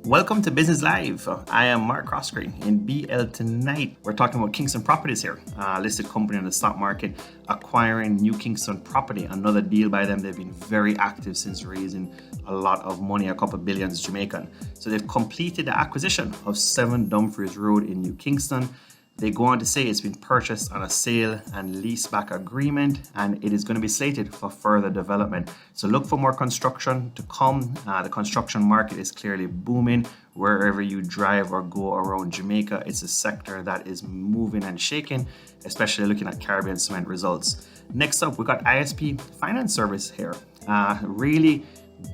Welcome to Business Live. I am Mark Croskery. In BL tonight, we're talking about Kingston Properties here, a listed company on the stock market, acquiring New Kingston property. Another deal by them. They've been very active since raising a lot of money, a couple of billions Jamaican. So they've completed the acquisition of 7 Dumfries Road in New Kingston. They go on to say it's been purchased on a sale and leaseback agreement, and it is going to be slated for further development. So look for more construction to come. The construction market is clearly booming. Wherever you drive or go around Jamaica, it's a sector that is moving and shaking, especially looking at Caribbean Cement results. Next up, we got ISP Finance Service here. Really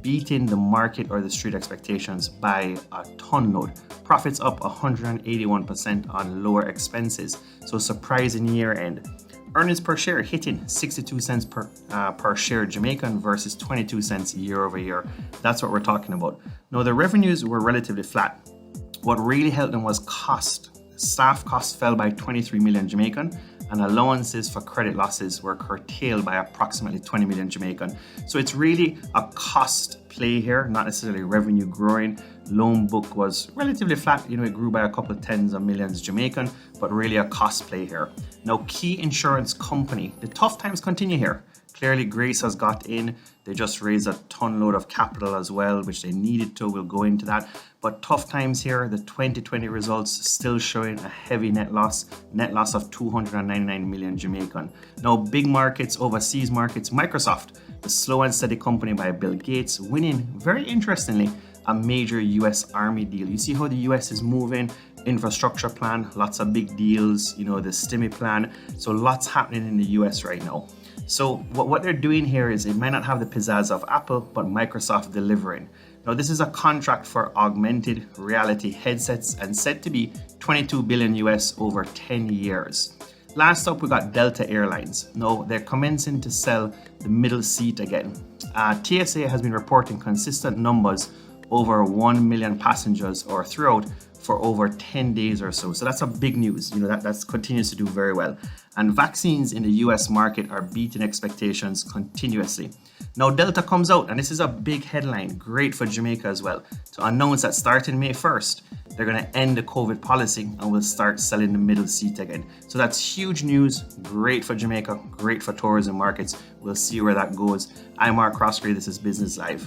beating the market or the street expectations by a ton load. Profits up 181% on lower expenses. So surprising year end. Earnings per share hitting 62 cents per share Jamaican versus 22 cents year over year. That's what we're talking about. Now the revenues were relatively flat. What really helped them was cost. Staff costs fell by 23 million Jamaican, and allowances for credit losses were curtailed by approximately 20 million Jamaican. So it's really a cost play here, not necessarily revenue growing. Loan book was relatively flat, it grew by a couple of tens of millions Jamaican, but really a cost play here. Now, Key Insurance Company, the tough times continue here. Clearly, Grace has got in. They just raised a ton load of capital as well, which they needed to. We'll go into that. But tough times here. The 2020 results still showing a heavy net loss of 299 million Jamaican. Now, big markets, overseas markets, Microsoft, the slow and steady company by Bill Gates, winning, very interestingly, a major US Army deal. You see how the US is moving, infrastructure plan, lots of big deals, the STEMI plan. So lots happening in the US right now. So what they're doing here is it might not have the pizzazz of Apple, but Microsoft delivering. Now this is a contract for augmented reality headsets and said to be 22 billion US over 10 years. Last up, we got Delta Airlines. Now they're commencing to sell the middle seat again. TSA has been reporting consistent numbers over 1 million passengers or throughout for over 10 days or so. So that's a big news. That continues to do very well. And vaccines in the US market are beating expectations continuously. Now Delta comes out, and this is a big headline, great for Jamaica as well, to announce that starting May 1st, they're going to end the COVID policy and will start selling the middle seat again. So that's huge news, great for Jamaica, great for tourism markets. We'll see where that goes. I'm Mark Croskery, this is Business Live.